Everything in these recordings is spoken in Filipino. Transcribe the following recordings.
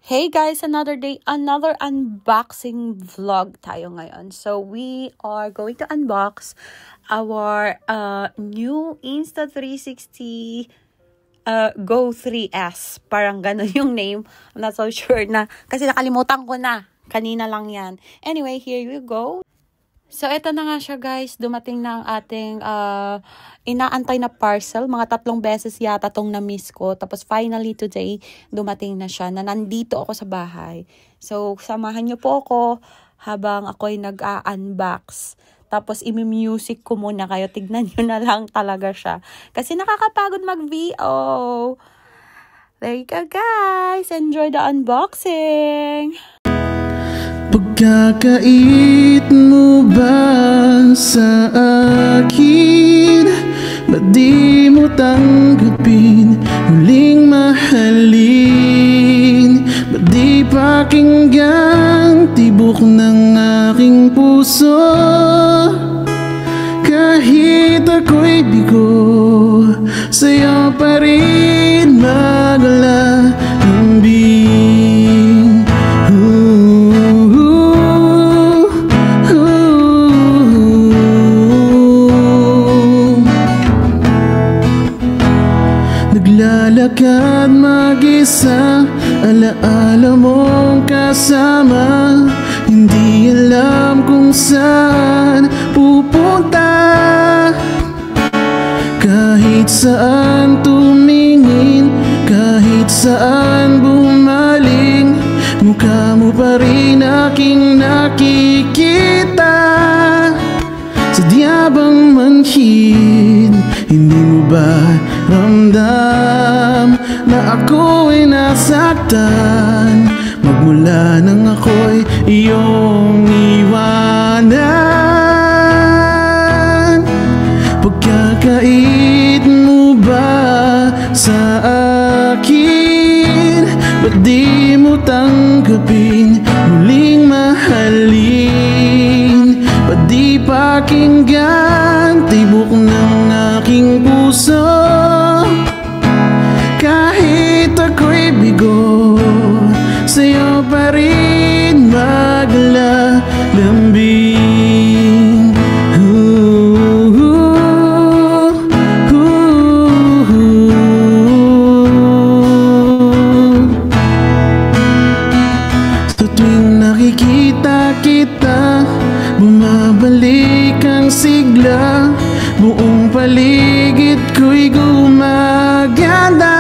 Hey guys, another day, another unboxing vlog tayo ngayon. So we are going to unbox our new Insta360 Go 3S. Parang ganun yung name. I'm not so sure na kasi nakalimutan ko na. Kanina lang yan. Anyway, here you go. So, ito na nga siya guys. Dumating na ang ating inaantay na parcel. Mga 3 beses yata tong na-miss ko. Tapos finally today, dumating na siya na nandito ako sa bahay. So, samahan niyo po ako habang ako'y nag-unbox. Tapos, imi-music ko muna kayo. Tignan niyo na lang talaga siya. Kasi nakakapagod mag-VO. There you go guys. Enjoy the unboxing. Pagkakait mo ba sa akin? Ba't di mo tanggapin? Muling mahalin? Ba't di pakinggan? Tibok ng aking puso. Kahit ako'y bigo, sa'yo pa rin maglalambing. Naglalakad mag-isa, alaala mong kasama. Hindi alam kung saan pupunta. Kahit saan tumingin, kahit saan bumaling, mukha mo pa rin aking nakikita. Sadya bang manhid? Hindi mo ba ramdam na ako'y nasaktan? Magmula nang ako'y iyong iwanan. Pagkakait mo ba sa akin? Ba't di mo tanggapin? Muling mahalin? Ba't di pakinggan? Tibok ng aking puso. Kahit ako'y bigo, sa'yo pa rin maglalambing. Sa tuwing nakikita kita, bumabalik ang sigla. Buong paligid ko'y gumaganda.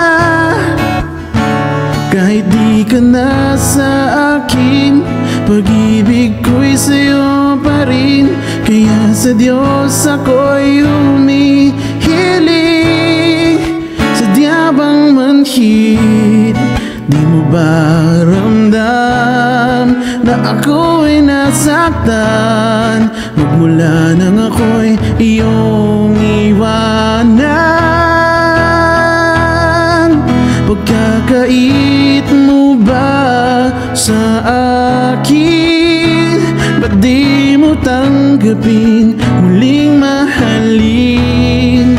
Kahit di ka na sa akin, pag-ibig ko'y sa'yo pa rin. Kaya sa Diyos ako'y humihiling. Sadya bang manhid? Di mo ba ramdam na ako'y nasaktan? Magmula nang ako'y iyong iwanan. Pagkakait mo ba sa akin? Ba't di mo tanggapin? Muling mahalin?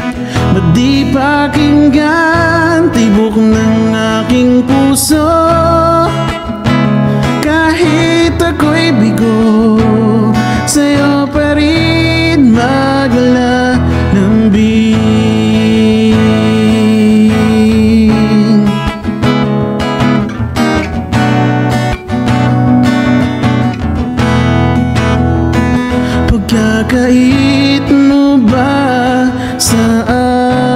Ba't di pakinggan? Tibok ng aking puso. Kahit ako'y bigo, sa'yo pa rin maglalambing. Pagkakait mo ba sa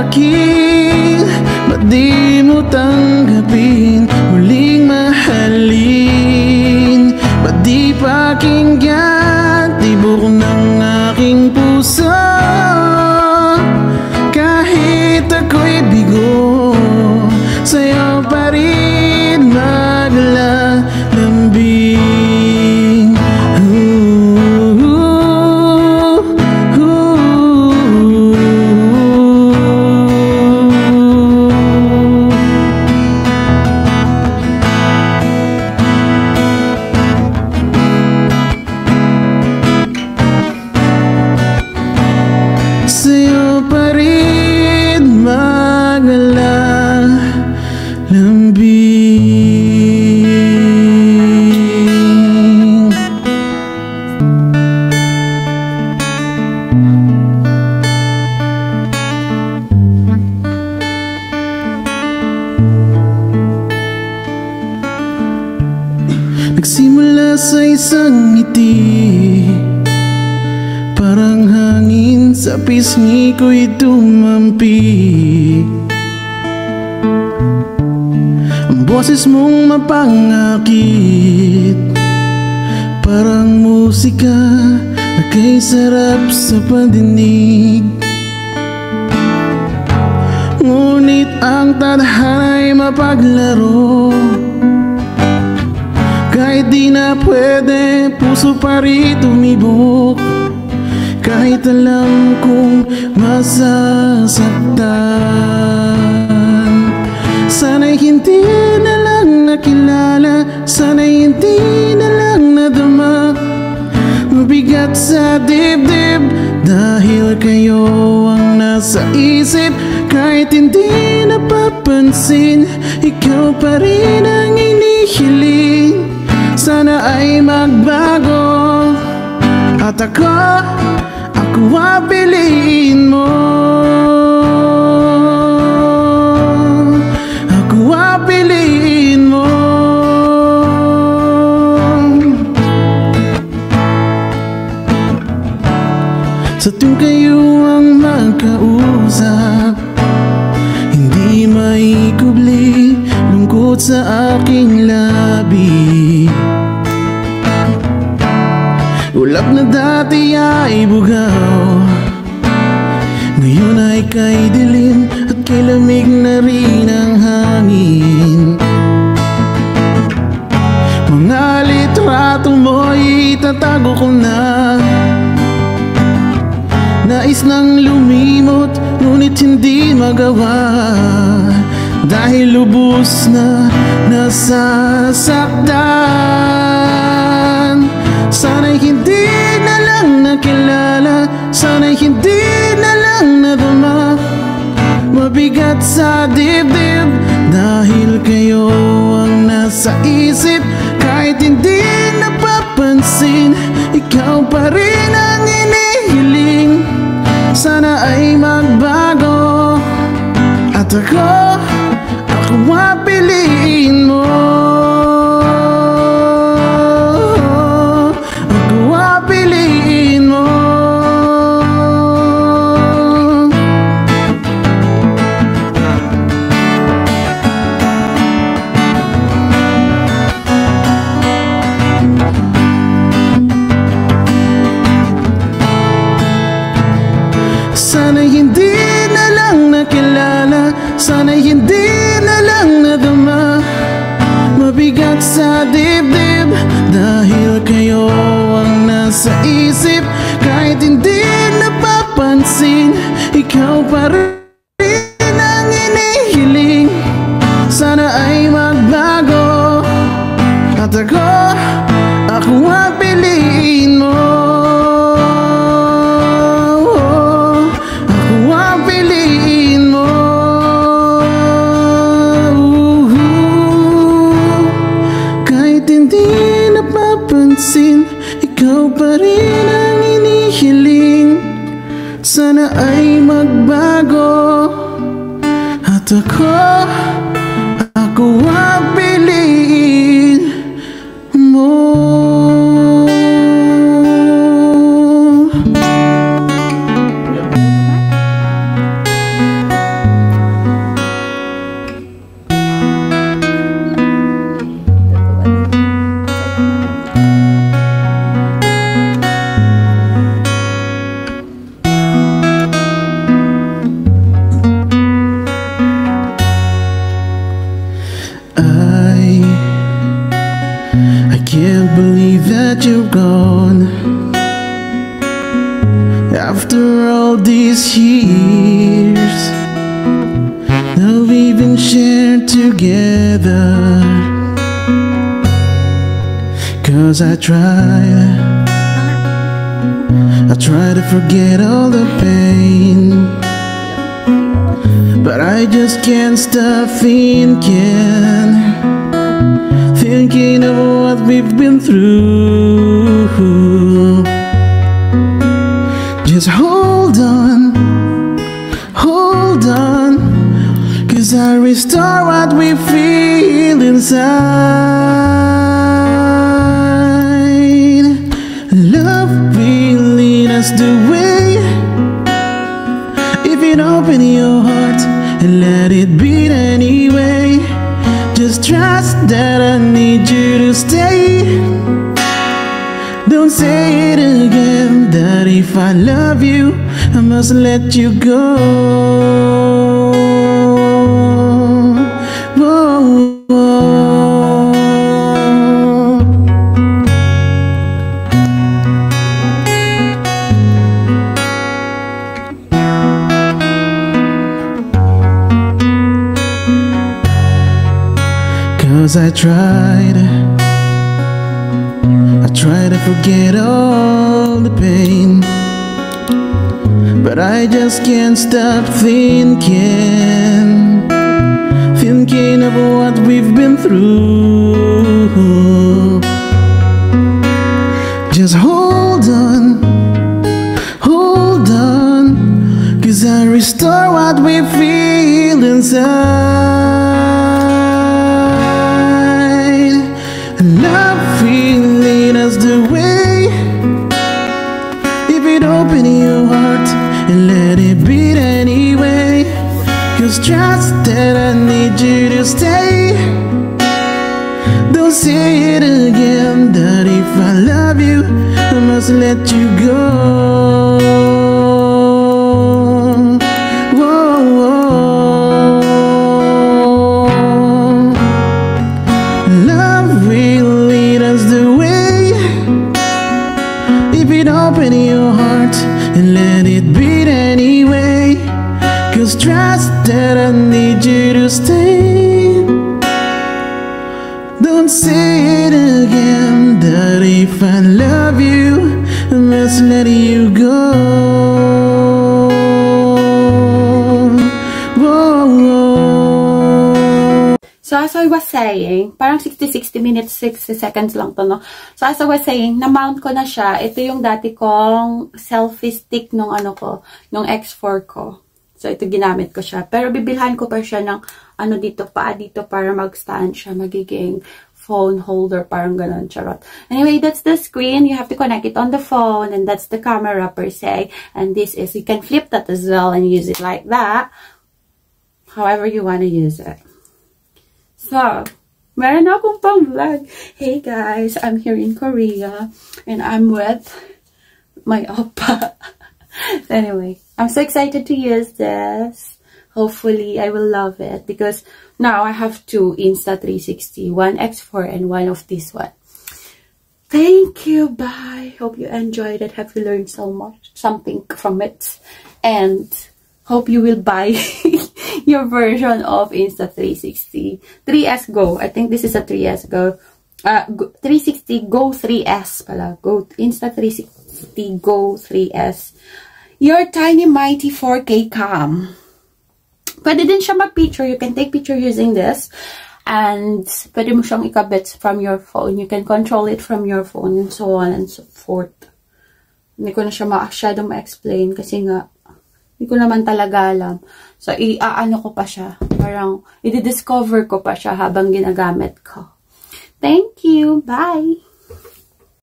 akin? Ba't di mo tanggapin? Muling mahalin? Ba't di pakinggan? Tibok ng aking puso. Kahit ako'y bigo, sa'yo pa rin maglalambing. Nagsimula sa isang ngiti, parang hangin sa pisngi ko'y tumampi. Ang boses mong mapangakit, parang musika na kay sarap sa pandinig. Ngunit ang tadhana'y mapaglaro, kahit di na pwede, puso pa rin tumibok. Kahit alam kong masasaktan, sana'y hindi na lang nakilala, sana'y hindi na lang nadama. Mabigat sa dibdib dahil kayo ang nasa isip. Kahit hindi napapansin, ikaw pa rin ang inihiling. Sana ay magbago at ako piliin mo. Ako piliin mo. Sa tuwing kayo ang magkausap, hindi maikubli lungkot sa aking labi. Ulap na dati ay bugaw, ngayon ay kay dilim at kay lamig na rin ang hangin. Mga litrato mo'y itatago ko na. Nais nang lumimot, ngunit hindi magawa, dahil lubos na nasasaktan. Sana'y hindi na lang nakilala, sana'y hindi na lang nadama. Mabigat sa dibdib dahil kayo ang nasa isip. Kahit hindi napapansin, ikaw pa rin ang inihiling. Sana ay magbago at ako piliin mo. Ako piliin mo. Sana'y hindi na lang nakilala, sana'y hindi na lang nadama. Mabigat sa dibdib dahil kayo ang nasa isip. Kahit hindi napapansin, ikaw pa rin ang inihiling. Sana ay magbago at ako piliin mo. Ikaw pa rin ang inihiling. Sana ay magbago at ako piliin mo. I can't believe that you're gone. After all these years that we've been shared together. 'Cause I try to forget all the pain, but I just can't stop thinking of what we've been through. Just hold on, 'cause I restore what we feel inside. that I need you to stay. Don't say it again, that if I love you, I must let you go. Whoa, whoa. 'Cause I tried to forget all the pain, but I just can't stop thinking of what we've been through. Just hold on, 'cause I restore what we feel inside. Love will lead us the way. If you'd open your heart and let it beat anyway. 'Cause trust that I need you to stay. Don't say it again, that if I love you, I must let you go. Whoa, whoa. Love will lead us the way. If you'd open your heart and let it beat anyway. 'Cause trust that I need you to stay. Don't say it again, that if I love you, I must let you go. Whoa, whoa. So as I was saying, parang 60 minutes, 60 seconds lang to, no? So as I was saying, na-mount ko na siya. Ito yung dati kong selfie stick nung ano ko, nung X4 ko. So ito ginamit ko siya. Pero bibilhan ko pa siya ng ano dito, paa dito para mag-stand siya. Magiging phone holder, parang ganun, charot. Anyway, that's the screen. You have to connect it on the phone, and that's the camera per se. And this is, you can flip that as well and use it like that. However you want to use it. So, meron akong pang vlog. Hey guys, I'm here in Korea and I'm with my oppa. Anyway, I'm so excited to use this. Hopefully, I will love it because now I have two Insta360, one X4 and one of this one. Thank you. Bye. Hope you enjoyed it. Have you learned so much, something from it, and hope you will buy your version of Insta360 3S Go. I think this is a 3S Go. 360 Go 3S pala. Go Insta360 Go 3S. Your tiny mighty 4K cam. Pwede din siya mag-picture. You can take picture using this. And pwede mo siyang ikabit from your phone. You can control it from your phone and so on and so forth. Hindi ko na siya masyado ma-explain kasi nga hindi ko naman talaga alam. So, i-ano ko pa siya. Parang, i-discover ko pa siya habang ginagamit ko. Thank you. Bye!